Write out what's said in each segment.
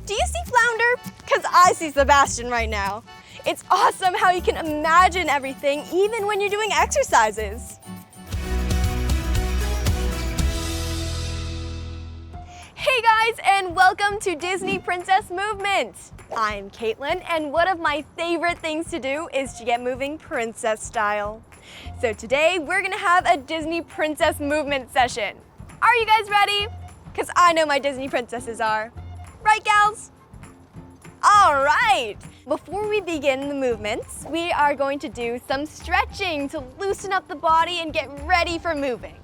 Do you see Flounder? Because I see Sebastian right now. It's awesome how you can imagine everything even when you're doing exercises. Hey guys, and welcome to Disney Princess Movement. I'm Caitlin, and one of my favorite things to do is to get moving princess style. So today we're gonna have a Disney Princess Movement session. Are you guys ready? Because I know my Disney princesses are. Right, gals? All right. Before we begin the movements, we are going to do some stretching to loosen up the body and get ready for moving.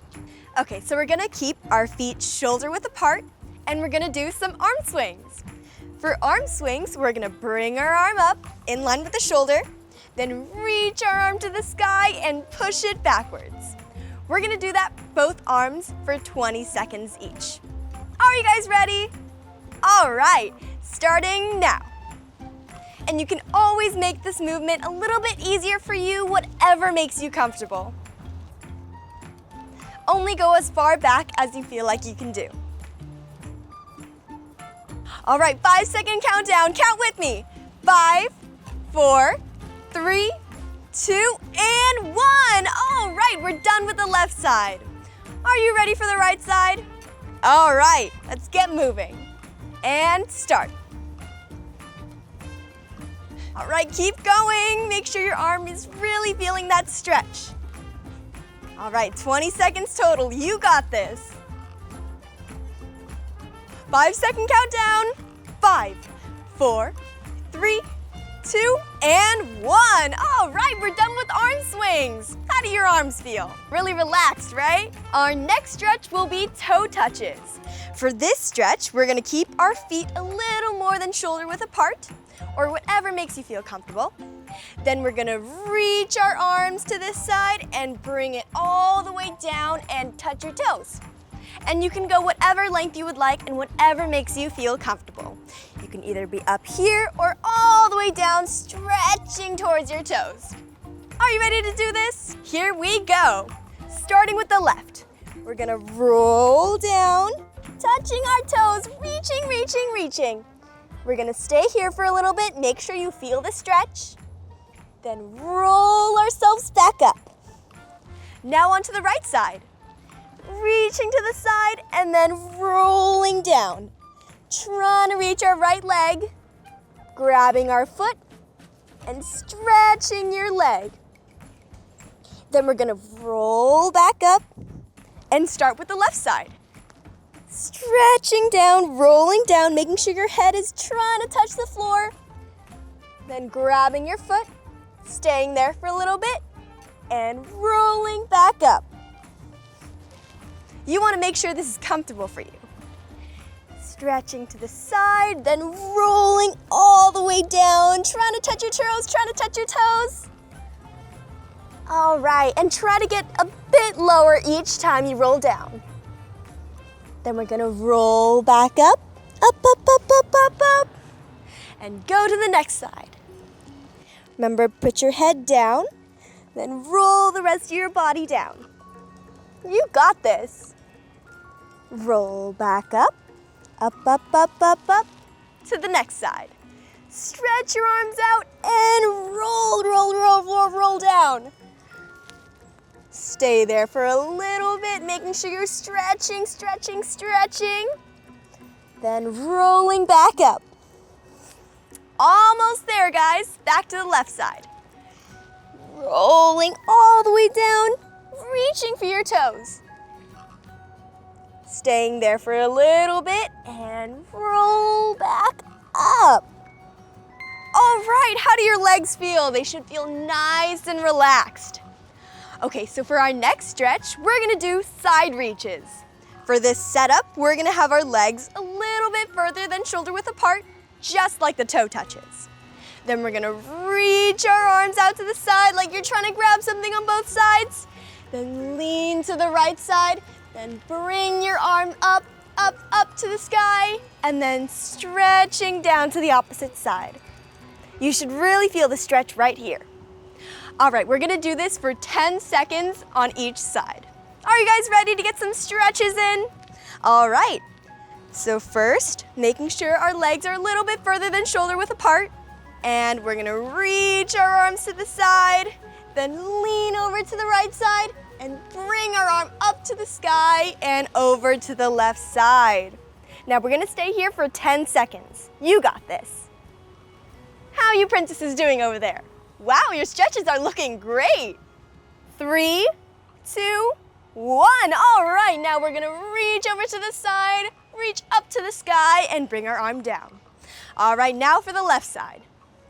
Okay, so we're gonna keep our feet shoulder width apart, and we're gonna do some arm swings. For arm swings, we're gonna bring our arm up in line with the shoulder, then reach our arm to the sky and push it backwards. We're gonna do that both arms for 20 seconds each. Are you guys ready? All right, starting now. And you can always make this movement a little bit easier for you, whatever makes you comfortable. Only go as far back as you feel like you can do. All right, 5-second countdown. Count with me. 5, 4, 3, 2, and 1. All right, we're done with the left side. Are you ready for the right side? All right, let's get moving. And start. All right, keep going. Make sure your arm is really feeling that stretch. All right, 20 seconds total. You got this. 5-second countdown. 5, 4, 3, 2, and 1. All right, we're done with arm swings. How do your arms feel? Really relaxed, right? Our next stretch will be toe touches. For this stretch, we're gonna keep our feet a little more than shoulder width apart, or whatever makes you feel comfortable. Then we're gonna reach our arms to this side and bring it all the way down and touch your toes. And you can go whatever length you would like and whatever makes you feel comfortable. You can either be up here or all the way down, stretching towards your toes. Are you ready to do this? Here we go. Starting with the left. We're gonna roll down, touching our toes, reaching, reaching, reaching. We're gonna stay here for a little bit, make sure you feel the stretch. Then roll ourselves back up. Now onto the right side. Reaching to the side and then rolling down. Trying to reach our right leg, grabbing our foot and stretching your leg. Then we're gonna roll back up and start with the left side. Stretching down, rolling down, making sure your head is trying to touch the floor. Then grabbing your foot, staying there for a little bit, and rolling back up. You want to make sure this is comfortable for you. Stretching to the side, then rolling all the way down, trying to touch your toes, trying to touch your toes. All right, and try to get a bit lower each time you roll down. Then we're gonna roll back up, up, up, up, up, up, up, and go to the next side. Remember, put your head down, then roll the rest of your body down. You got this. Roll back up, up, up, up, up, up, to the next side. Stretch your arms out and roll, roll, roll, roll, roll down. Stay there for a little bit, making sure you're stretching, stretching, stretching. Then rolling back up. Almost there, guys. Back to the left side. Rolling all the way down, reaching for your toes. Staying there for a little bit and roll back up. All right, how do your legs feel? They should feel nice and relaxed. Okay, so for our next stretch, we're gonna do side reaches. For this setup, we're gonna have our legs a little bit further than shoulder width apart, just like the toe touches. Then we're gonna reach our arms out to the side like you're trying to grab something on both sides. Then lean to the right side, then bring your arm up, up, up to the sky, and then stretching down to the opposite side. You should really feel the stretch right here. All right, we're gonna do this for 10 seconds on each side. Are you guys ready to get some stretches in? All right, So first, making sure our legs are a little bit further than shoulder width apart. And we're gonna reach our arms to the side, then lean over to the right side and bring our arm up to the sky and over to the left side. Now we're gonna stay here for 10 seconds. You got this. How are you princesses doing over there? Wow, your stretches are looking great. 3, 2, 1. All right, now we're gonna reach over to the side, reach up to the sky, and bring our arm down. All right, now for the left side.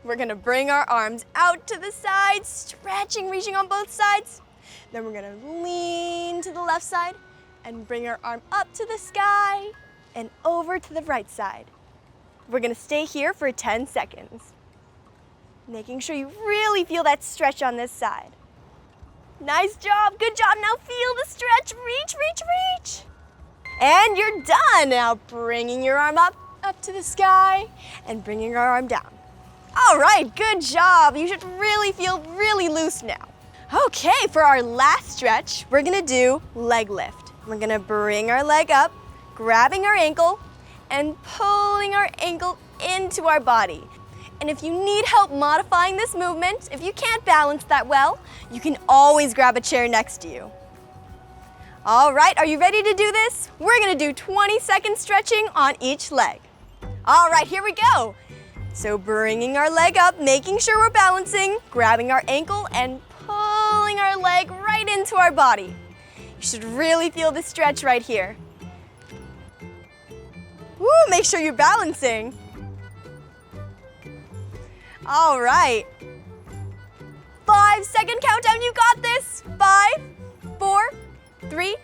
We're gonna bring our arms out to the side, stretching, reaching on both sides. Then we're gonna lean to the left side and bring our arm up to the sky and over to the right side. We're gonna stay here for 10 seconds. Making sure you really feel that stretch on this side. Nice job, good job. Now feel the stretch, reach, reach, reach. And you're done. Now bringing your arm up to the sky and bringing our arm down. All right, good job. You should really feel really loose now. Okay, for our last stretch, we're gonna do leg lift. We're gonna bring our leg up, grabbing our ankle, and pulling our ankle into our body. And if you need help modifying this movement, if you can't balance that well, you can always grab a chair next to you. All right, are you ready to do this? We're gonna do 20-second stretching on each leg. All right, here we go. So bringing our leg up, making sure we're balancing, grabbing our ankle and pulling our leg right into our body. You should really feel the stretch right here. Woo, make sure you're balancing. All right. 5-second countdown, you got this. 5, 4, 3,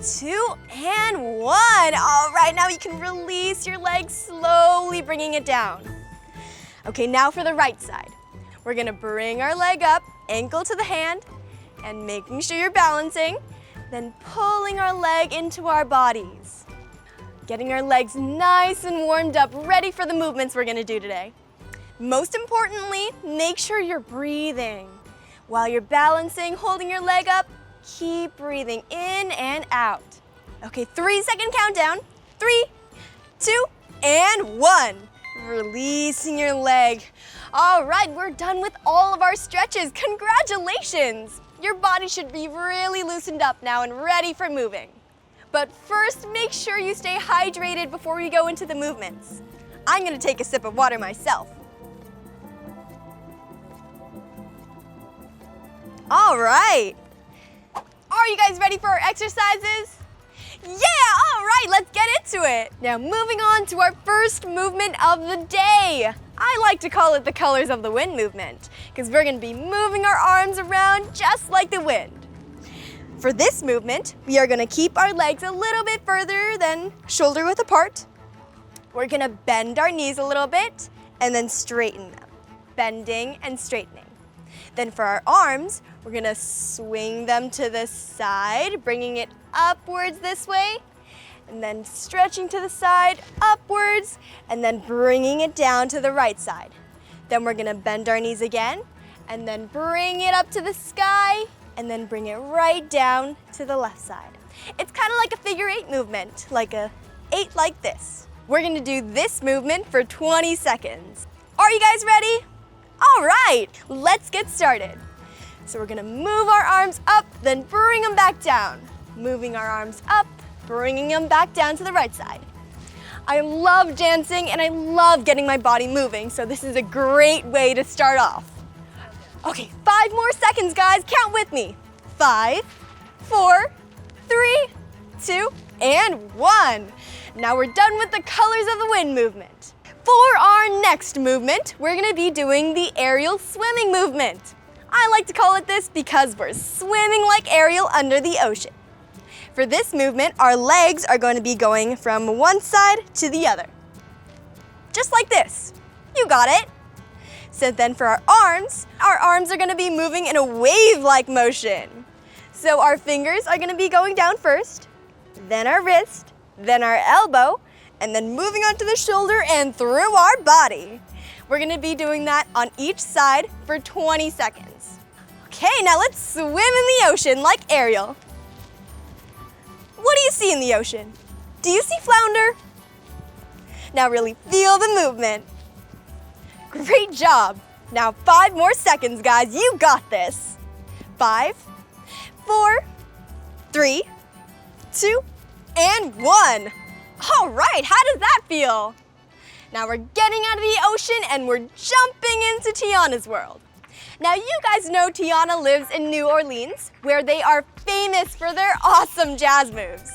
2, and 1. All right, now you can release your legs, slowly bringing it down. Okay, now for the right side. We're gonna bring our leg up, ankle to the hand, and making sure you're balancing, then pulling our leg into our bodies. Getting our legs nice and warmed up, ready for the movements we're gonna do today. Most importantly, make sure you're breathing. While you're balancing, holding your leg up, keep breathing in and out. Okay, 3-second countdown. 3, 2, and 1. Releasing your leg. All right, we're done with all of our stretches. Congratulations! Your body should be really loosened up now and ready for moving. But first, make sure you stay hydrated before we go into the movements. I'm gonna take a sip of water myself. All right. Are you guys ready for our exercises? Yeah, all right, let's get into it. Now moving on to our first movement of the day. I like to call it the colors of the wind movement because we're gonna be moving our arms around just like the wind. For this movement, we are gonna keep our legs a little bit further than shoulder width apart. We're gonna bend our knees a little bit and then straighten them, bending and straightening. Then for our arms, we're gonna swing them to the side, bringing it upwards this way, and then stretching to the side, upwards, and then bringing it down to the right side. Then we're gonna bend our knees again, and then bring it up to the sky, and then bring it right down to the left side. It's kind of like a figure 8 movement, like a 8 like this. We're gonna do this movement for 20 seconds. Are you guys ready? All right, let's get started. So we're gonna move our arms up, then bring them back down. Moving our arms up, bringing them back down to the right side. I love dancing and I love getting my body moving, so this is a great way to start off. Okay, 5 more seconds, guys. Count with me. 5, 4, 3, 2, and 1. Now we're done with the colors of the wind movement. For our next movement, we're gonna be doing the Ariel swimming movement. I like to call it this because we're swimming like Ariel under the ocean. For this movement, our legs are going to be going from one side to the other. Just like this. You got it. So then for our arms are going to be moving in a wave-like motion. So our fingers are going to be going down first, then our wrist, then our elbow, and then moving onto the shoulder and through our body. We're going to be doing that on each side for 20 seconds. Okay, now let's swim in the ocean like Ariel. What do you see in the ocean? Do you see flounder? Now really feel the movement. Great job. Now 5 more seconds, guys. You got this. 5, 4, 3, 2, and 1. All right, how does that feel? Now we're getting out of the ocean and we're jumping into Tiana's world. Now you guys know Tiana lives in New Orleans, where they are famous for their awesome jazz moves.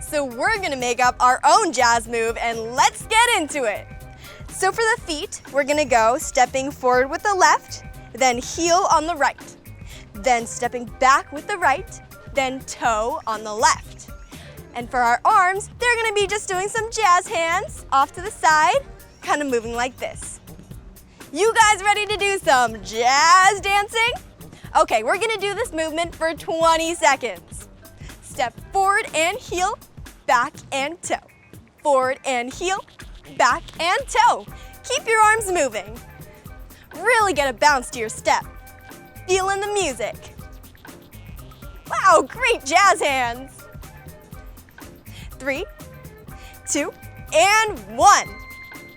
So we're gonna make up our own jazz move and let's get into it. So for the feet, we're gonna go stepping forward with the left, then heel on the right. Then stepping back with the right, then toe on the left. And for our arms, they're gonna be just doing some jazz hands off to the side, kind of moving like this. You guys ready to do some jazz dancing? Okay, we're gonna do this movement for 20 seconds. Step forward and heel, back and toe. Forward and heel, back and toe. Keep your arms moving. Really get a bounce to your step. Feeling the music. Wow, great jazz hands. 3, 2, and 1.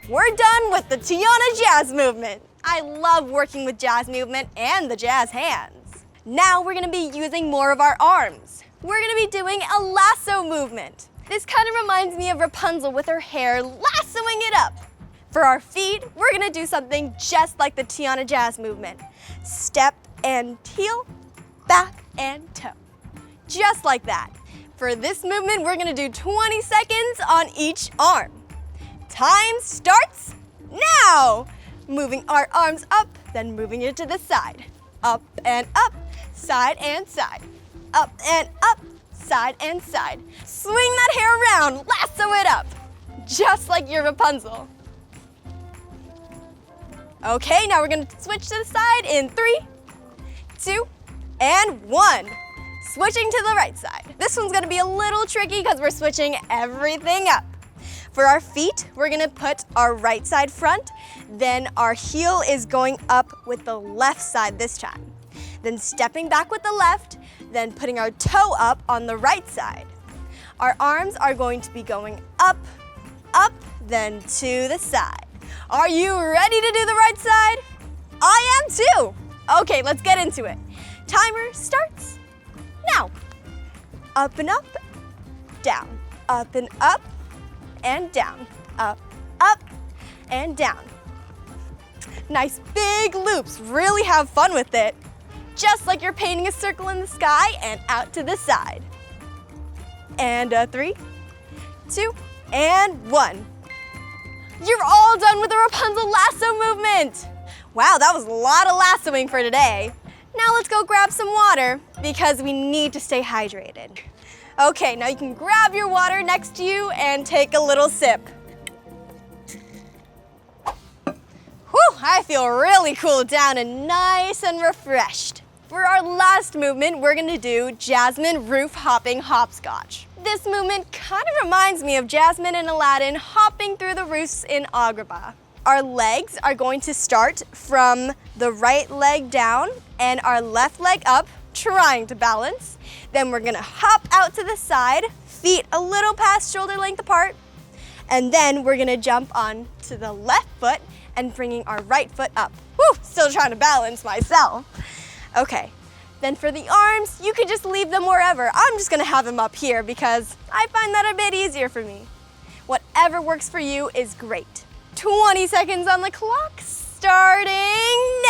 We're done with the Tiana jazz movement. I love working with jazz movement and the jazz hands. Now we're gonna be using more of our arms. We're gonna be doing a lasso movement. This kind of reminds me of Rapunzel with her hair lassoing it up. For our feet, we're gonna do something just like the Tiana jazz movement. Step and heel, back and toe. Just like that. For this movement, we're gonna do 20 seconds on each arm. Time starts now! Moving our arms up, then moving it to the side. Up and up, side and side. Up and up, side and side. Swing that hair around, lasso it up. Just like your Rapunzel. Okay, now we're gonna switch to the side in 3, 2, and 1. Switching to the right side. This one's gonna be a little tricky because we're switching everything up. For our feet, we're gonna put our right side front, then our heel is going up with the left side this time. Then stepping back with the left, then putting our toe up on the right side. Our arms are going to be going up, up, then to the side. Are you ready to do the right side? I am too. Okay, let's get into it. Timer starts now. Up and up, down, up and up, and down, up, up, and down. Nice big loops, really have fun with it. Just like you're painting a circle in the sky and out to the side. And 3, 2, and 1. You're all done with the Rapunzel lasso movement. Wow, that was a lot of lassoing for today. Now let's go grab some water because we need to stay hydrated. Okay, now you can grab your water next to you and take a little sip. Whew, I feel really cooled down and nice and refreshed. For our last movement, we're gonna do Jasmine roof hopping hopscotch. This movement kind of reminds me of Jasmine and Aladdin hopping through the roofs in Agrabah. Our legs are going to start from the right leg down and our left leg up, trying to balance. Then we're gonna hop out to the side, feet a little past shoulder length apart, and then we're gonna jump on to the left foot and bringing our right foot up. Whew, still trying to balance myself. Okay, then for the arms, you can just leave them wherever. I'm just gonna have them up here because I find that a bit easier for me. Whatever works for you is great. 20 seconds on the clock, starting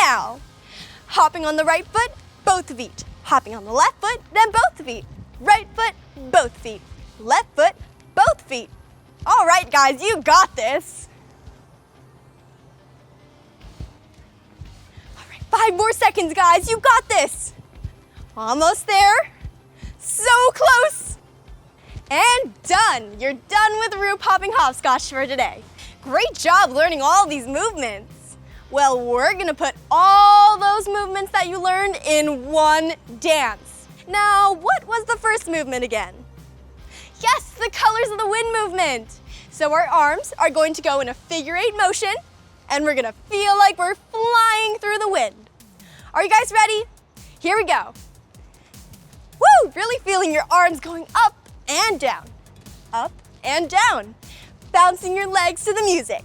now. Hopping on the right foot, both feet. Hopping on the left foot, then both feet. Right foot, both feet. Left foot, both feet. All right, guys, you got this. All right, 5 more seconds, guys, you got this. Almost there. So close. And done. You're done with roof hopping hopscotch for today. Great job learning all these movements. Well, we're gonna put all those movements that you learned in one dance. Now, what was the first movement again? Yes, the colors of the wind movement. So our arms are going to go in a figure 8 motion, and we're gonna feel like we're flying through the wind. Are you guys ready? Here we go. Woo! Really feeling your arms going up and down, up and down. bouncing your legs to the music.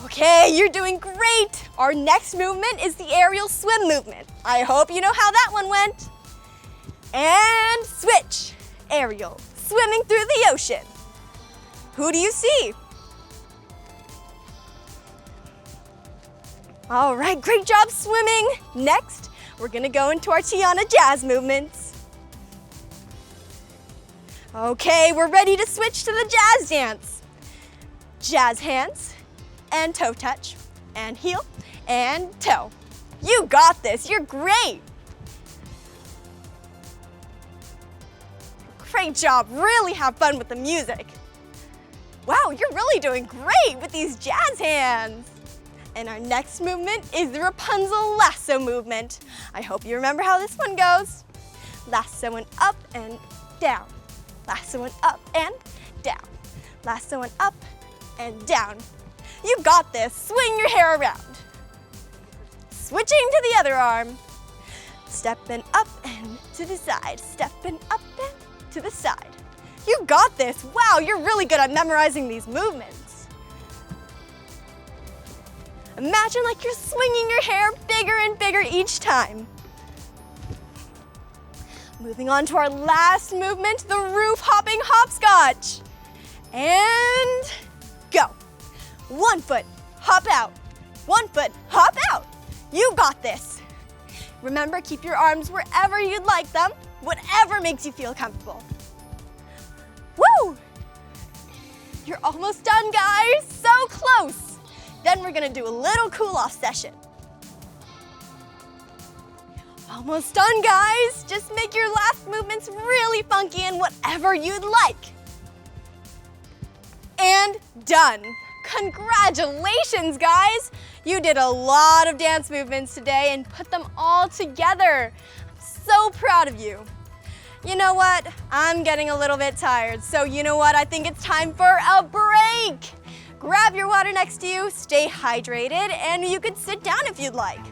Okay, you're doing great. Our next movement is the aerial swim movement. I hope you know how that one went. And switch. Ariel, swimming through the ocean. Who do you see? All right, great job swimming. Next, we're gonna go into our Tiana jazz movements. Okay, we're ready to switch to the jazz dance. Jazz hands, and toe touch, and heel, and toe. You got this, you're great. Great job, really have fun with the music. Wow, you're really doing great with these jazz hands. And our next movement is the Rapunzel lasso movement. I hope you remember how this one goes. Lassoing up and down. Lassoing up and down. Lassoing up and down. You got this, swing your hair around. Switching to the other arm. Stepping up and to the side. Stepping up and to the side. You got this. Wow, you're really good at memorizing these movements. Imagine like you're swinging your hair bigger and bigger each time. Moving on to our last movement, the roof hopping hopscotch. And go. 1 foot, hop out. 1 foot, hop out. You got this. Remember, keep your arms wherever you'd like them, whatever makes you feel comfortable. Woo! You're almost done, guys. So close. Then we're gonna do a little cool-off session. Almost done, guys. Just make your last movements really funky and whatever you'd like. And done. Congratulations, guys. You did a lot of dance movements today and put them all together. I'm so proud of you. You know what? I'm getting a little bit tired, so you know what? I think it's time for a break. Grab your water next to you, stay hydrated, and you can sit down if you'd like.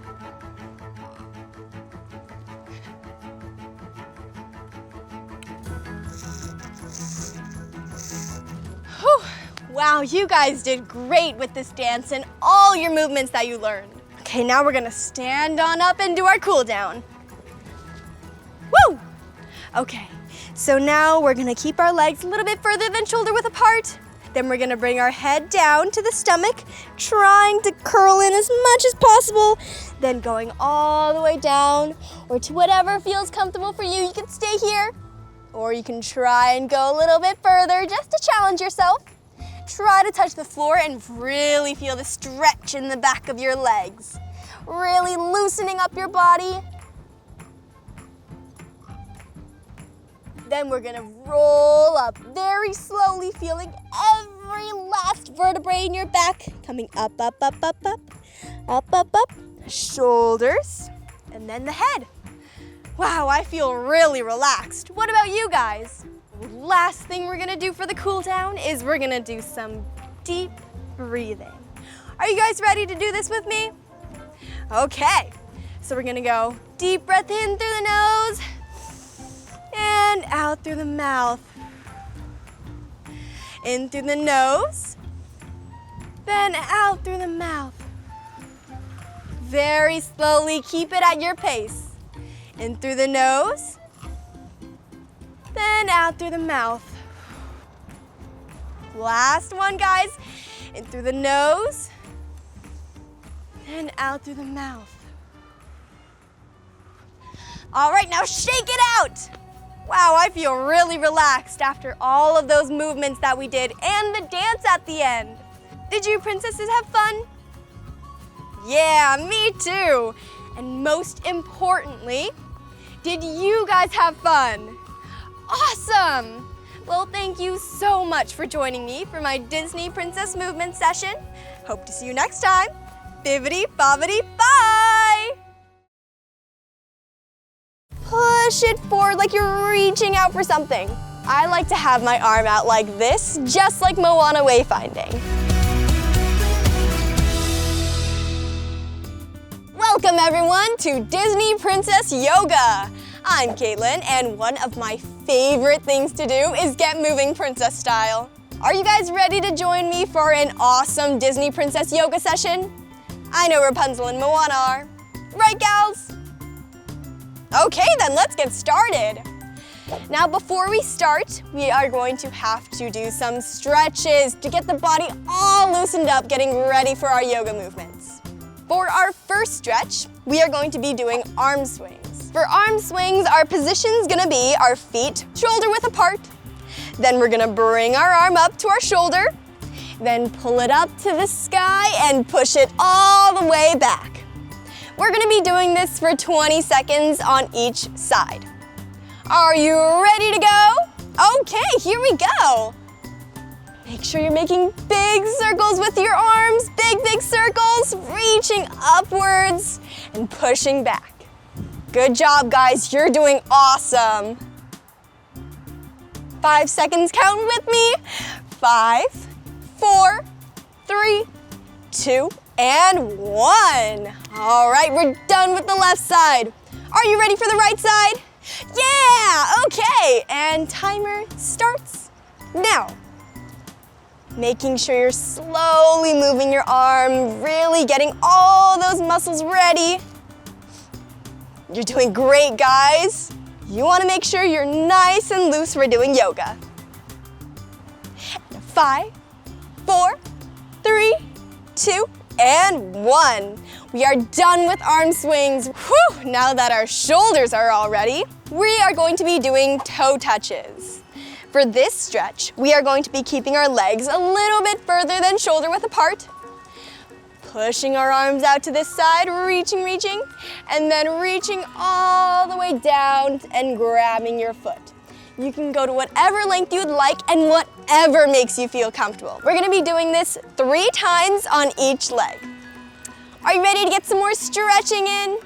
Whew. Wow, you guys did great with this dance and all your movements that you learned. Okay, now we're gonna stand on up and do our cool down. Woo! Okay, so now we're gonna keep our legs a little bit further than shoulder width apart. Then we're gonna bring our head down to the stomach, trying to curl in as much as possible, then going all the way down, or to whatever feels comfortable for you. You can stay here, or you can try and go a little bit further just to challenge yourself. Try to touch the floor and really feel the stretch in the back of your legs. Really loosening up your body. Then we're gonna roll up very slowly, feeling every last vertebrae in your back coming up, up, up, up, up, up, up, up, shoulders, and then the head. Wow, I feel really relaxed. What about you guys? Last thing we're gonna do for the cool down is we're gonna do some deep breathing. Are you guys ready to do this with me? Okay, so we're gonna go deep breath in through the nose, and out through the mouth. In through the nose, then out through the mouth. Very slowly, keep it at your pace. In through the nose, then out through the mouth. Last one, guys. In through the nose, and out through the mouth. All right, now shake it out. Wow, I feel really relaxed after all of those movements that we did and the dance at the end. Did you princesses have fun? Yeah, me too. And most importantly, did you guys have fun? Awesome! Well, thank you so much for joining me for my Disney Princess Movement session. Hope to see you next time. Bibbidi bobbidi bye! Push it forward like you're reaching out for something. I like to have my arm out like this, just like Moana wayfinding. Welcome everyone to Disney Princess Yoga. I'm Caitlin, and one of my favorite things to do is get moving princess style. Are you guys ready to join me for an awesome Disney princess yoga session? I know Rapunzel and Moana are. Right, gals? Okay, then let's get started. Now, before we start, we are going to have to do some stretches to get the body all loosened up, getting ready for our yoga movements. For our first stretch, we are going to be doing arm swings. For arm swings, our position's gonna be our feet shoulder width apart. Then we're gonna bring our arm up to our shoulder, then pull it up to the sky and push it all the way back. We're gonna be doing this for 20 seconds on each side. Are you ready to go? Okay, here we go. Make sure you're making big circles with your arms, big circles, reaching upwards and pushing back. Good job, guys, you're doing awesome. 5 seconds, count with me. 5, 4, 3, 2, and 1. All right, we're done with the left side. Are you ready for the right side? Yeah, okay, and timer starts now. Making sure you're slowly moving your arm, really getting all those muscles ready. You're doing great, guys. You want to make sure you're nice and loose. We're doing yoga. 5, 4, 3, 2, and 1. We are done with arm swings. Whew, now that our shoulders are all ready, we are going to be doing toe touches. For this stretch, we are going to be keeping our legs a little bit further than shoulder width apart, pushing our arms out to this side, reaching, and then reaching all the way down and grabbing your foot. You can go to whatever length you'd like and whatever makes you feel comfortable. We're gonna be doing this 3 times on each leg. Are you ready to get some more stretching in?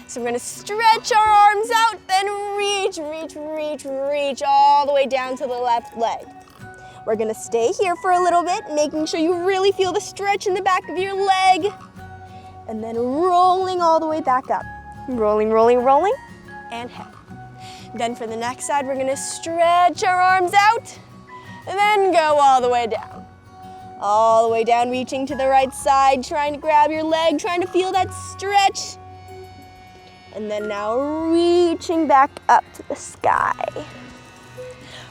So we're gonna stretch our arms out, then reach all the way down to the left leg. We're gonna stay here for a little bit, making sure you really feel the stretch in the back of your leg, and then rolling all the way back up. Rolling, and head. Then for the next side, we're gonna stretch our arms out, and then go all the way down. All the way down, reaching to the right side, trying to grab your leg, trying to feel that stretch. And then now reaching back up to the sky.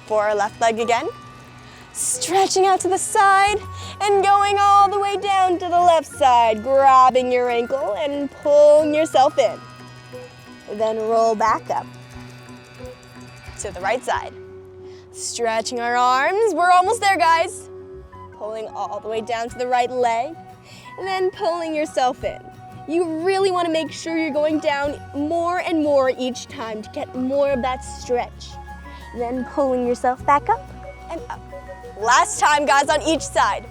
For our left leg again, stretching out to the side and going all the way down to the left side, grabbing your ankle and pulling yourself in. Then roll back up to the right side. Stretching our arms, we're almost there, guys. Pulling all the way down to the right leg and then pulling yourself in. You really want to make sure you're going down more and more each time to get more of that stretch. Then pulling yourself back up and up. Last time, guys, on each side.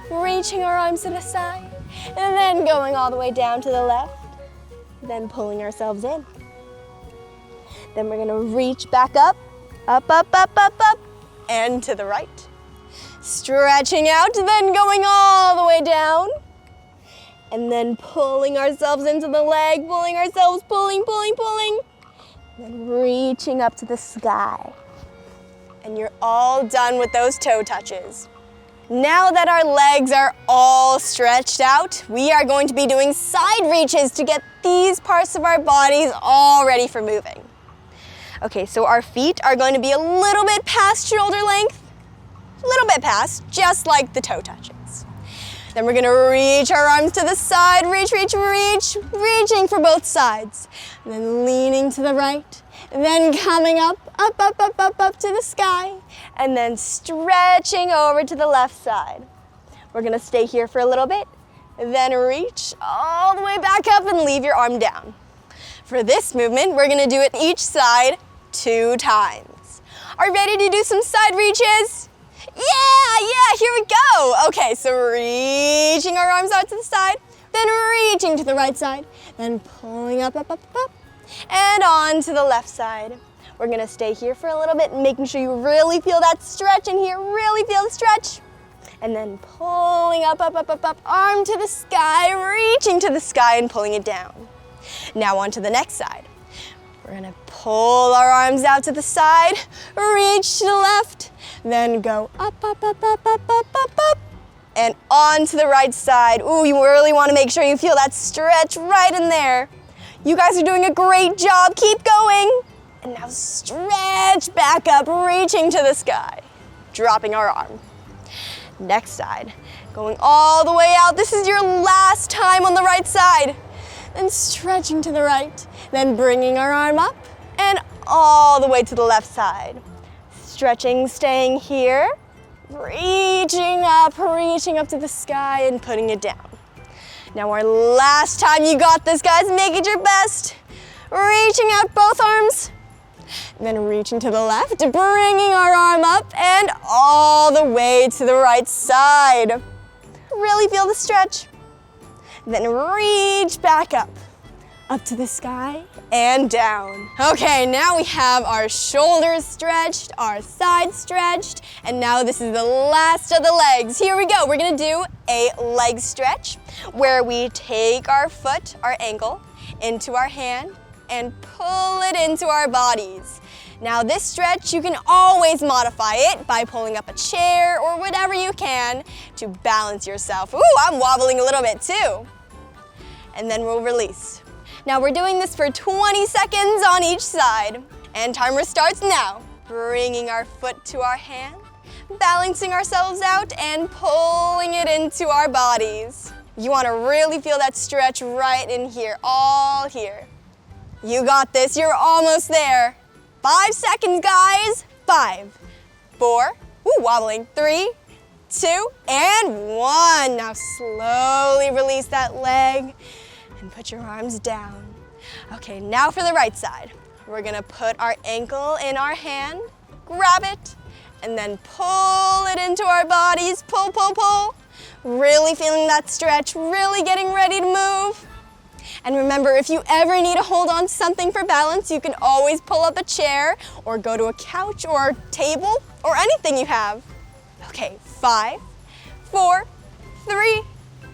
Reaching our arms to the side and then going all the way down to the left. Then pulling ourselves in. Then we're gonna reach back up, and to the right. Stretching out, then going all the way down. And then pulling ourselves into the leg, pulling ourselves, pulling. Then reaching up to the sky. And you're all done with those toe touches. Now that our legs are all stretched out, we are going to be doing side reaches to get these parts of our bodies all ready for moving. Okay, so our feet are going to be a little bit past shoulder length, a little bit past, just like the toe touches. Then we're gonna reach our arms to the side, reaching for both sides. And then leaning to the right, and then coming up to the sky, and then stretching over to the left side. We're gonna stay here for a little bit, and then reach all the way back up and leave your arm down. For this movement, we're gonna do it each side 2 times. Are you ready to do some side reaches? Yeah, here we go. Okay, so reaching our arms out to the side, then reaching to the right side, then pulling up, and on to the left side. We're gonna stay here for a little bit, making sure you really feel that stretch in here, really feel the stretch. And then pulling up, arm to the sky, reaching to the sky and pulling it down. Now on to the next side. We're gonna pull our arms out to the side, reach to the left, then go up, up, up, up, up, up, up, up, and on to the right side. Ooh, you really wanna make sure you feel that stretch right in there. You guys are doing a great job, keep going. And now stretch back up, reaching to the sky, dropping our arm. Next side, going all the way out. This is your last time on the right side. Then stretching to the right, then bringing our arm up and all the way to the left side. Stretching, staying here, reaching up to the sky and putting it down. Now our last time, you got this, guys, make it your best. Reaching out both arms, then reaching to the left, bringing our arm up and all the way to the right side. Really feel the stretch. Then reach back up to the sky and down. Okay, now we have our shoulders stretched, our sides stretched, and now this is the last of the legs. Here we go, we're gonna do a leg stretch where we take our foot, our ankle, into our hand and pull it into our bodies. Now this stretch, you can always modify it by pulling up a chair or whatever you can to balance yourself. Ooh, I'm wobbling a little bit too. And then we'll release. Now we're doing this for 20 seconds on each side. And timer starts now. Bringing our foot to our hand, balancing ourselves out and pulling it into our bodies. You wanna really feel that stretch right in here, all here. You got this, you're almost there. 5 seconds, guys. 5, 4, wobbling, 3, 2, and 1. Now slowly release that leg and put your arms down. Okay, now for the right side. We're gonna put our ankle in our hand, grab it, and then pull it into our bodies. Pull, pull, pull. Really feeling that stretch, really getting ready to move. And remember, if you ever need to hold on to something for balance, you can always pull up a chair or go to a couch or a table or anything you have. Okay, 5, 4, 3,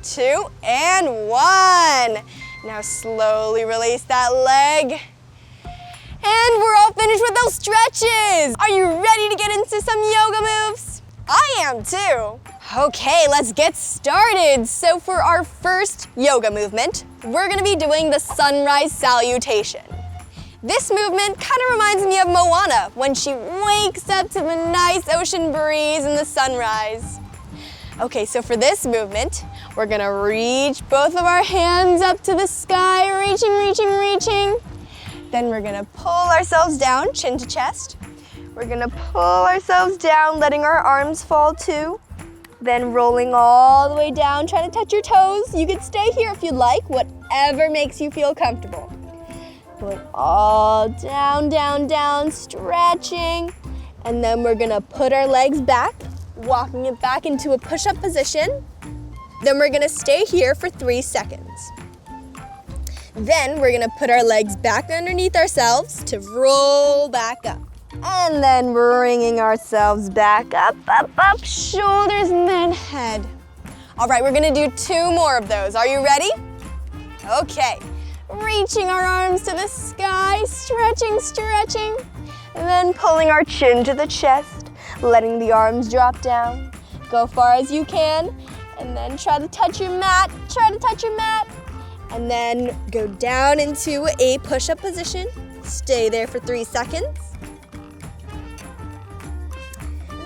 2, and 1. Now slowly release that leg. And we're all finished with those stretches. Are you ready to get into some yoga moves? I am too. Okay, let's get started. So for our first yoga movement, we're gonna be doing the sunrise salutation. This movement kind of reminds me of Moana when she wakes up to the nice ocean breeze and the sunrise. Okay, so for this movement, we're gonna reach both of our hands up to the sky, reaching, reaching, reaching. Then we're gonna pull ourselves down, chin to chest. We're gonna pull ourselves down, letting our arms fall too. Then rolling all the way down, trying to touch your toes. You can stay here if you'd like, whatever makes you feel comfortable. Pull it all down, down, down, stretching. And then we're gonna put our legs back, walking it back into a push-up position. Then we're gonna stay here for 3 seconds. Then we're gonna put our legs back underneath ourselves to roll back up. And then bringing ourselves back up, up, up, shoulders and then head. All right, we're gonna do 2 more of those. Are you ready? Okay, reaching our arms to the sky, stretching, stretching, and then pulling our chin to the chest, letting the arms drop down. Go far as you can, and then try to touch your mat, and then go down into a push-up position. Stay there for 3 seconds.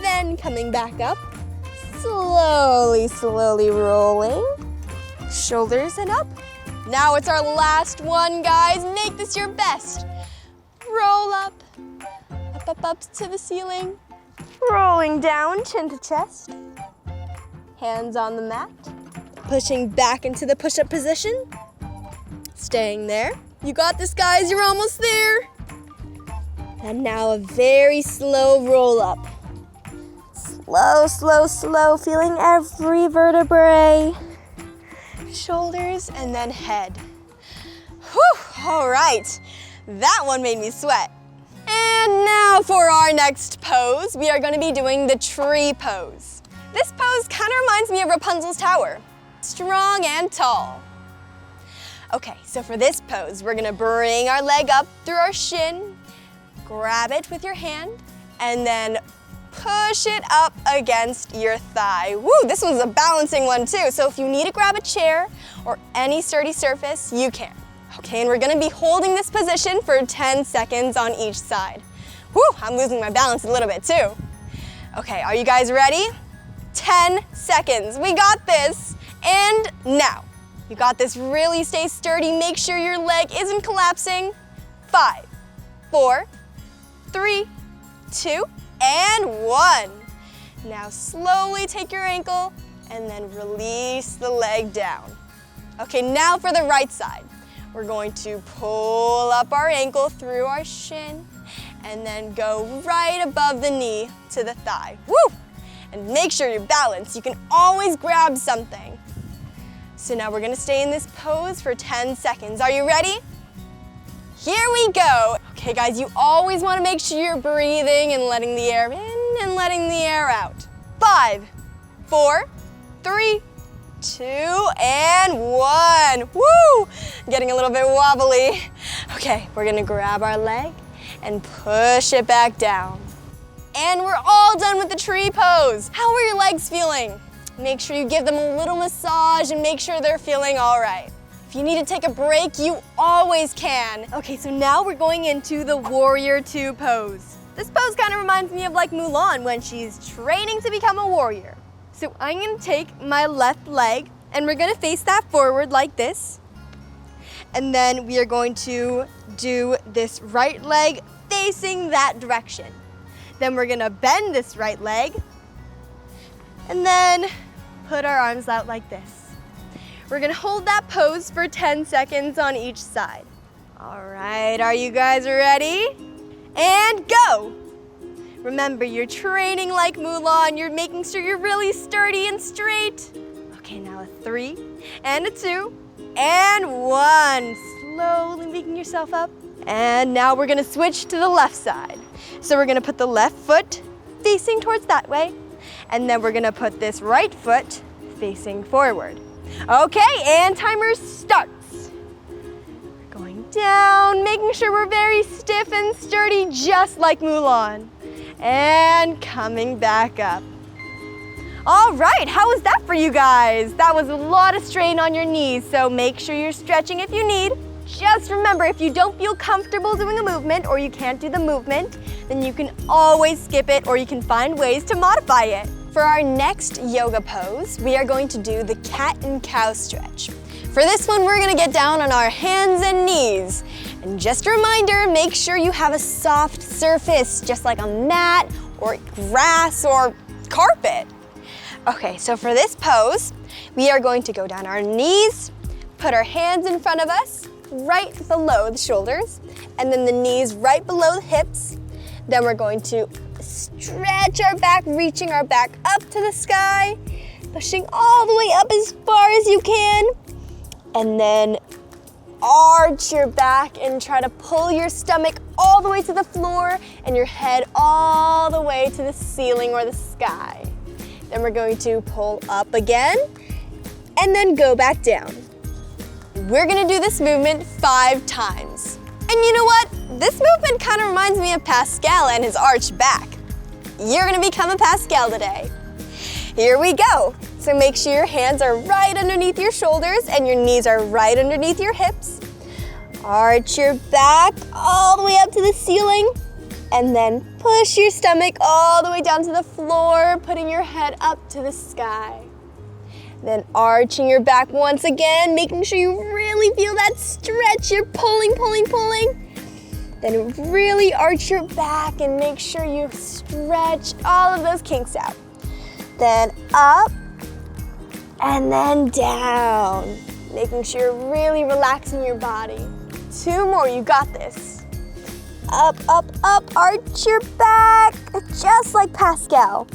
Then coming back up, slowly, slowly rolling, shoulders and up. Now it's our last one, guys. Make this your best. Roll up, up, up, up to the ceiling. Rolling down, chin to chest. Hands on the mat. Pushing back into the push-up position. Staying there. You got this, guys. You're almost there. And now a very slow roll up. Slow, slow, slow, feeling every vertebrae. Shoulders and then head. Whew, all right. That one made me sweat. And now for our next pose, we are gonna be doing the tree pose. This pose kind of reminds me of Rapunzel's tower. Strong and tall. Okay, so for this pose, we're gonna bring our leg up through our shin, grab it with your hand, and then push it up against your thigh. Woo, this one's a balancing one too, so if you need to grab a chair or any sturdy surface, you can. Okay, and we're gonna be holding this position for 10 seconds on each side. Woo, I'm losing my balance a little bit too. Okay, are you guys ready? 10 seconds, we got this. And now, you got this, really stay sturdy, make sure your leg isn't collapsing. 5, 4, 3, 2, and 1. Now slowly take your ankle and then release the leg down. Okay, now for the right side. We're going to pull up our ankle through our shin and then go right above the knee to the thigh. Woo! And make sure you're balanced. You can always grab something. So now we're gonna stay in this pose for 10 seconds. Are you ready? Here we go. Okay guys, you always wanna make sure you're breathing and letting the air in and letting the air out. 5, 4, 3, 2, and 1. Woo! Getting a little bit wobbly. Okay, we're gonna grab our leg and push it back down. And we're all done with the tree pose. How are your legs feeling? Make sure you give them a little massage and make sure they're feeling all right. If you need to take a break, you always can. Okay, so now we're going into the Warrior 2 pose. This pose kind of reminds me of like Mulan when she's training to become a warrior. So I'm gonna take my left leg and we're gonna face that forward like this. And then we are going to do this right leg facing that direction. Then we're gonna bend this right leg and then put our arms out like this. We're gonna hold that pose for 10 seconds on each side. All right, are you guys ready? And go! Remember, you're training like Mulan. You're making sure you're really sturdy and straight. Okay, now a 3, and a 2, and 1. Slowly waking yourself up. And now we're gonna switch to the left side. So we're gonna put the left foot facing towards that way, and then we're gonna put this right foot facing forward. Okay, and timer starts. We're going down, making sure we're very stiff and sturdy, just like Mulan. And coming back up. All right, how was that for you guys? That was a lot of strain on your knees, so make sure you're stretching if you need. Just remember, if you don't feel comfortable doing a movement or you can't do the movement, then you can always skip it or you can find ways to modify it. For our next yoga pose, we are going to do the cat and cow stretch. For this one, we're gonna get down on our hands and knees. And just a reminder, make sure you have a soft surface, just like a mat or grass or carpet. Okay, so for this pose, we are going to go down our knees, put our hands in front of us, right below the shoulders, and then the knees right below the hips. Then we're going to stretch our back, reaching our back up to the sky, pushing all the way up as far as you can, and then arch your back and try to pull your stomach all the way to the floor and your head all the way to the ceiling or the sky. Then we're going to pull up again and then go back down. We're gonna do this movement 5 times. And you know what? This movement kind of reminds me of Pascal and his arched back. You're gonna become a Pascal today. Here we go. So make sure your hands are right underneath your shoulders and your knees are right underneath your hips. Arch your back all the way up to the ceiling and then push your stomach all the way down to the floor, putting your head up to the sky. Then arching your back once again, making sure you really feel that stretch. You're pulling, pulling, pulling. Then really arch your back and make sure you stretch all of those kinks out. Then up and then down, making sure you're really relaxing your body. 2 more, you got this. Up, up, up, arch your back, just like Pascal.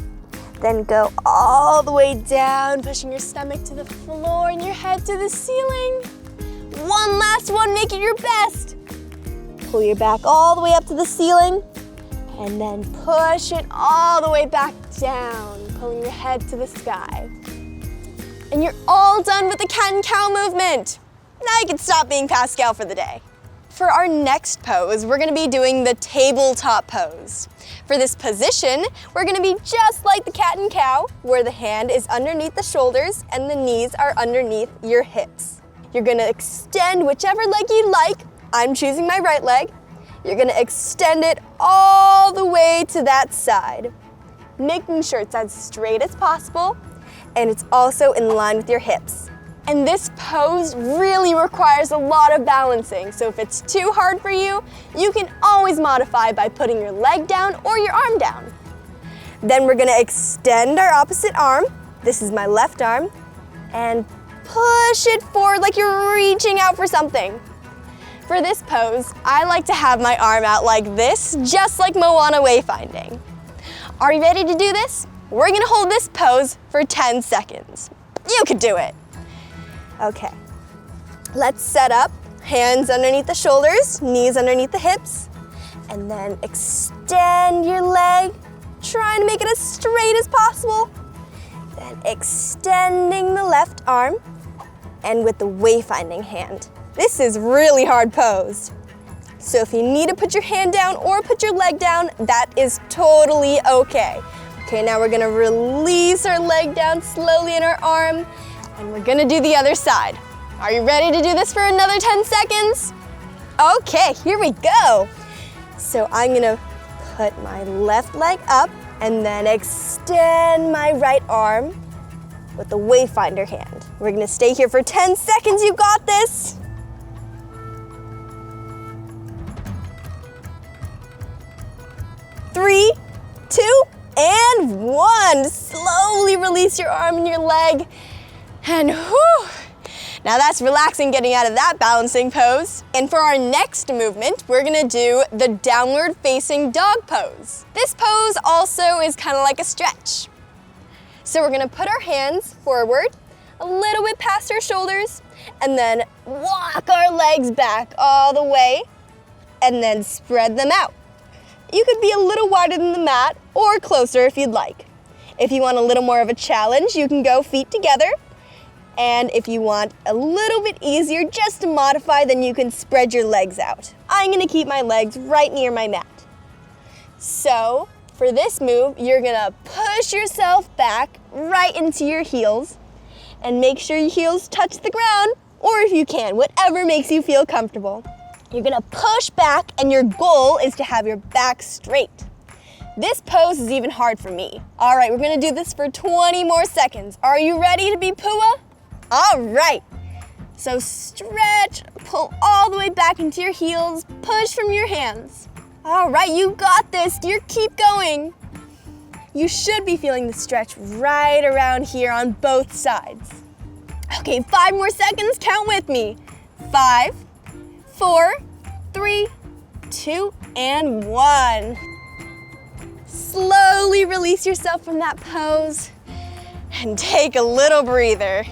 Then go all the way down, pushing your stomach to the floor and your head to the ceiling. One last one, make it your best. Pull your back all the way up to the ceiling and then push it all the way back down, pulling your head to the sky. And you're all done with the cat and cow movement. Now you can stop being Pascal for the day. For our next pose, we're gonna be doing the tabletop pose. For this position, we're gonna be just like the cat and cow, where the hand is underneath the shoulders and the knees are underneath your hips. You're gonna extend whichever leg you like. I'm choosing my right leg. You're gonna extend it all the way to that side, making sure it's as straight as possible and it's also in line with your hips. And this pose really requires a lot of balancing, so if it's too hard for you, you can always modify by putting your leg down or your arm down. Then we're gonna extend our opposite arm. This is my left arm, and push it forward like you're reaching out for something. For this pose, I like to have my arm out like this, just like Moana wayfinding. Are you ready to do this? We're gonna hold this pose for 10 seconds. You could do it. Okay, let's set up, hands underneath the shoulders, knees underneath the hips, and then extend your leg, trying to make it as straight as possible. Then extending the left arm, and with the wayfinding hand. This is really hard pose. So if you need to put your hand down or put your leg down, that is totally okay. Okay, now we're gonna release our leg down slowly in our arm, and we're gonna do the other side. Are you ready to do this for another 10 seconds? Okay, here we go. So I'm gonna put my left leg up and then extend my right arm with the wayfinder hand. We're gonna stay here for 10 seconds, you got this. Three, 2, and 1. Slowly release your arm and your leg. And whew, now that's relaxing getting out of that balancing pose. And for our next movement, we're gonna do the downward facing dog pose. This pose also is kind of like a stretch. So we're gonna put our hands forward, a little bit past our shoulders, and then walk our legs back all the way, and then spread them out. You could be a little wider than the mat or closer if you'd like. If you want a little more of a challenge, you can go feet together. And if you want a little bit easier just to modify, then you can spread your legs out. I'm gonna keep my legs right near my mat. So for this move, you're gonna push yourself back right into your heels and make sure your heels touch the ground, or if you can, whatever makes you feel comfortable. You're gonna push back and your goal is to have your back straight. This pose is even hard for me. All right, we're gonna do this for 20 more seconds. Are you ready to be Pua? All right, so stretch, pull all the way back into your heels, push from your hands. All right, you got this, keep going. You should be feeling the stretch right around here on both sides. Okay, 5 more seconds, count with me. 5, 4, 3, 2, and 1. Slowly release yourself from that pose and take a little breather.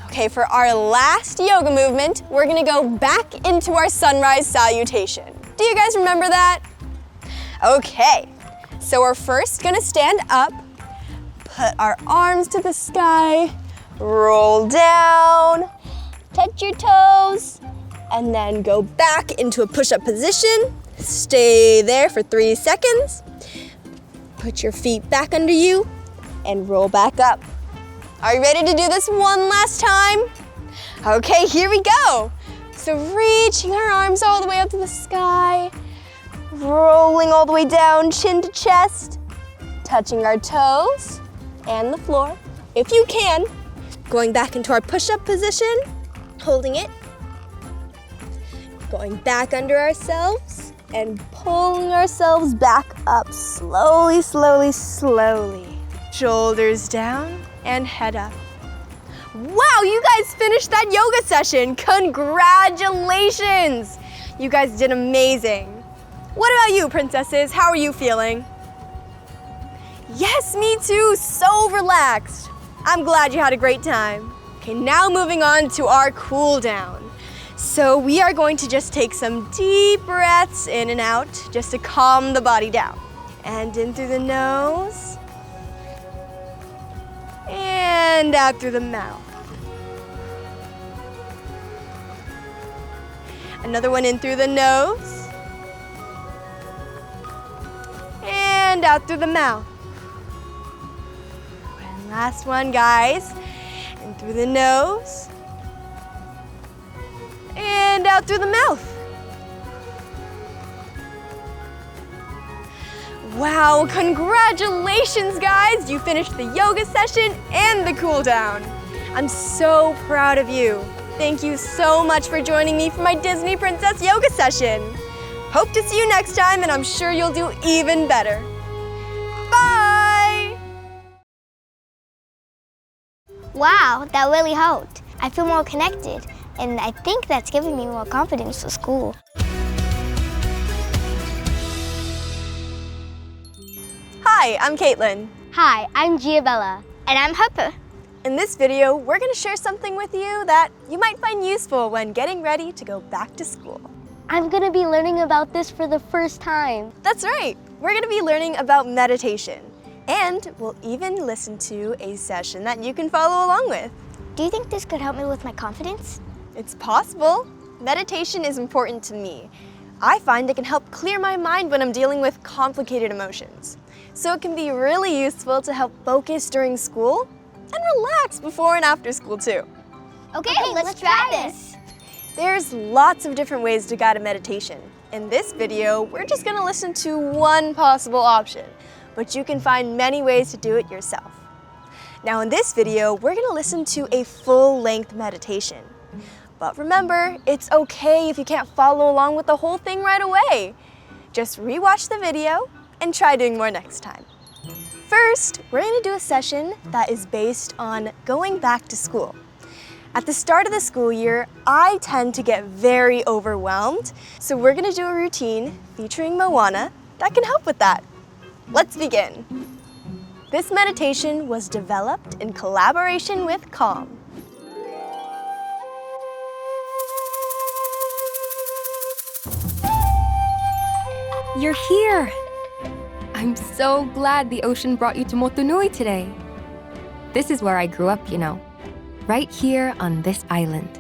Okay, for our last yoga movement, we're gonna go back into our sunrise salutation. Do you guys remember that? Okay, so we're first gonna stand up, put our arms to the sky, roll down, touch your toes, and then go back into a push-up position. Stay there for 3 seconds. Put your feet back under you and roll back up. Are you ready to do this one last time? Okay, here we go. So reaching our arms all the way up to the sky, rolling all the way down, chin to chest, touching our toes and the floor. If you can, going back into our push-up position, holding it, going back under ourselves and pulling ourselves back up slowly, slowly, slowly. Shoulders down and head up. Wow, you guys finished that yoga session. Congratulations. You guys did amazing. What about you, princesses? How are you feeling? Yes, me too, so relaxed. I'm glad you had a great time. Okay, now moving on to our cool down. So we are going to just take some deep breaths in and out just to calm the body down. And in through the nose. And out through the mouth. Another one in through the nose. And out through the mouth. And last one, guys. In through the nose. And out through the mouth. Wow, congratulations, guys! You finished the yoga session and the cool down. I'm so proud of you. Thank you so much for joining me for my Disney Princess yoga session. Hope to see you next time, and I'm sure you'll do even better. Bye! Wow, that really helped. I feel more connected, and I think that's giving me more confidence for school. Hi, I'm Caitlin. Hi, I'm Giabella. And I'm Harper. In this video, we're going to share something with you that you might find useful when getting ready to go back to school. I'm going to be learning about this for the first time. That's right. We're going to be learning about meditation. And we'll even listen to a session that you can follow along with. Do you think this could help me with my confidence? It's possible. Meditation is important to me. I find it can help clear my mind when I'm dealing with complicated emotions. So it can be really useful to help focus during school and relax before and after school too. Okay, let's try this. There's lots of different ways to guide a meditation. In this video, we're just going to listen to one possible option, but you can find many ways to do it yourself. Now in this video, we're going to listen to a full-length meditation. But remember, it's okay if you can't follow along with the whole thing right away. Just rewatch the video and try doing more next time. First, we're going to do a session that is based on going back to school. At the start of the school year, I tend to get very overwhelmed, so we're going to do a routine featuring Moana that can help with that. Let's begin. This meditation was developed in collaboration with Calm. You're here! I'm so glad the ocean brought you to Motunui today. This is where I grew up, you know. Right here on this island.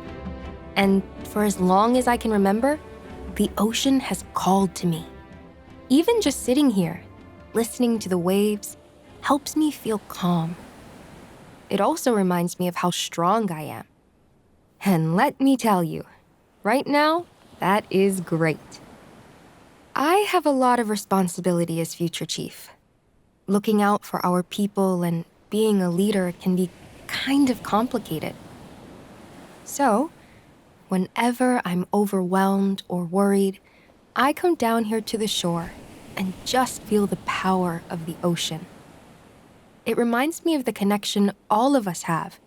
And for as long as I can remember, the ocean has called to me. Even just sitting here, listening to the waves, helps me feel calm. It also reminds me of how strong I am. And let me tell you, right now, that is great. I have a lot of responsibility as future chief. Looking out for our people and being a leader can be kind of complicated. So, whenever I'm overwhelmed or worried, I come down here to the shore and just feel the power of the ocean. It reminds me of the connection all of us have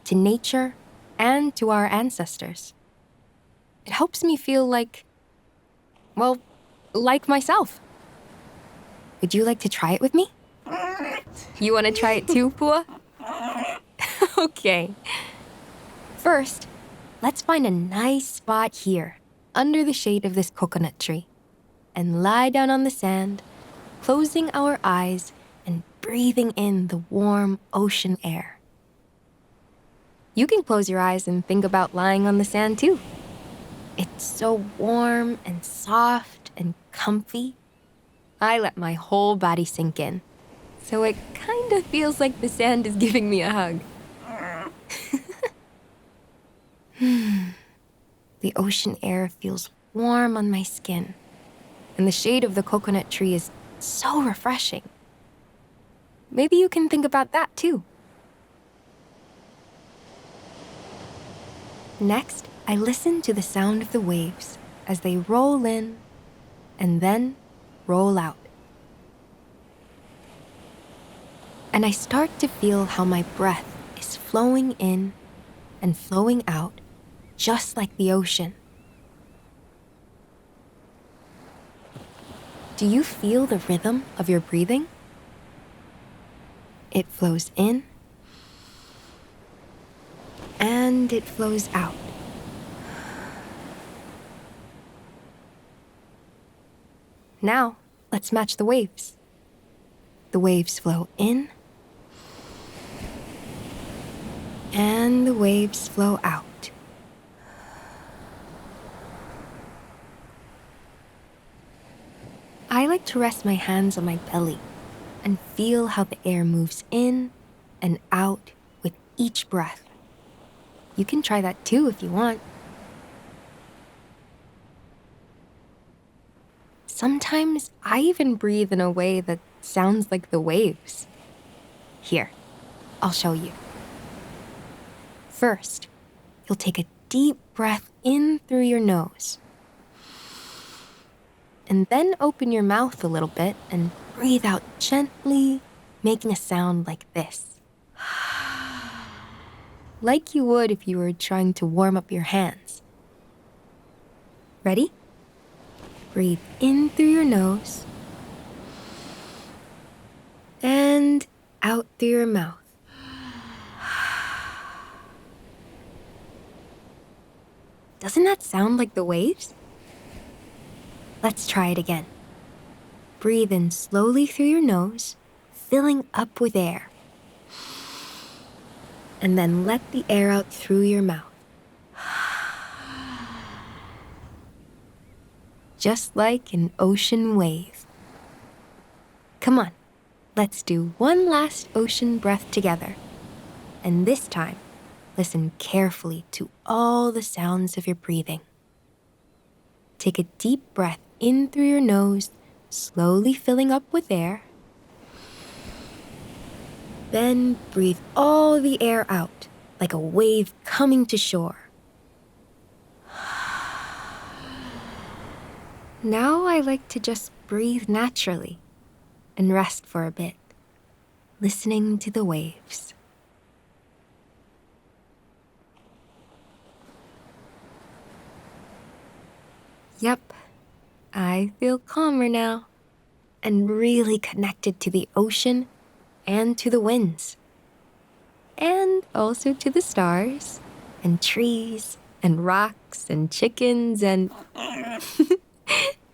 to nature and to our ancestors. It helps me feel like, well, like myself. Would you like to try it with me? You want to try it too, Pua? Okay. First, let's find a nice spot here, under the shade of this coconut tree, and lie down on the sand, closing our eyes and breathing in the warm ocean air. You can close your eyes and think about lying on the sand too. It's so warm and soft and comfy. I let my whole body sink in, so it kind of feels like the sand is giving me a hug. The ocean air feels warm on my skin, and the shade of the coconut tree is so refreshing. Maybe you can think about that too. Next, I listen to the sound of the waves as they roll in and then roll out. And I start to feel how my breath is flowing in and flowing out, just like the ocean. Do you feel the rhythm of your breathing? It flows in and it flows out. Now, let's match the waves. The waves flow in, and the waves flow out. to rest my hands on my belly and feel how the air moves in and out with each breath. You can try that too if you want. Sometimes I even breathe in a way that sounds like the waves. Here, I'll show you. First, you'll take a deep breath in through your nose. And then open your mouth a little bit and breathe out gently, making a sound like this. Like you would if you were trying to warm up your hands. Ready? Breathe in through your nose and out through your mouth. Doesn't that sound like the waves? Let's try it again. Breathe in slowly through your nose, filling up with air. And then let the air out through your mouth. Just like an ocean wave. Come on, let's do one last ocean breath together. And this time, listen carefully to all the sounds of your breathing. Take a deep breath in through your nose, slowly filling up with air. Then breathe all the air out, like a wave coming to shore. Now I like to just breathe naturally and rest for a bit, listening to the waves. Yep, I feel calmer now and really connected to the ocean and to the winds. And also to the stars and trees and rocks and chickens and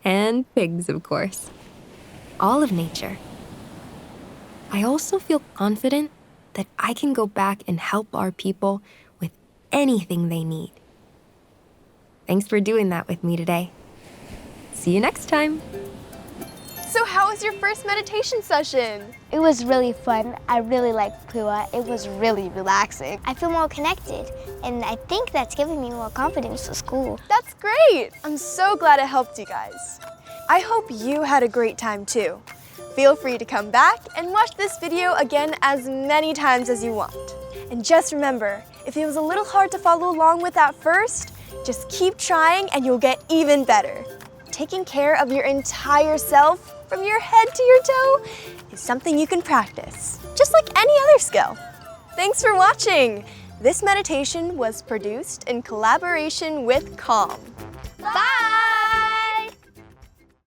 and pigs, of course. All of nature. I also feel confident that I can go back and help our people with anything they need. Thanks for doing that with me today. See you next time. So how was your first meditation session? It was really fun. I really liked Pua. It was really relaxing. I feel more connected, and I think that's giving me more confidence for school. That's great. I'm so glad it helped you guys. I hope you had a great time too. Feel free to come back and watch this video again as many times as you want. And just remember, if it was a little hard to follow along with at first, just keep trying and you'll get even better. Taking care of your entire self, from your head to your toe, is something you can practice, just like any other skill. Thanks for watching. This meditation was produced in collaboration with Calm.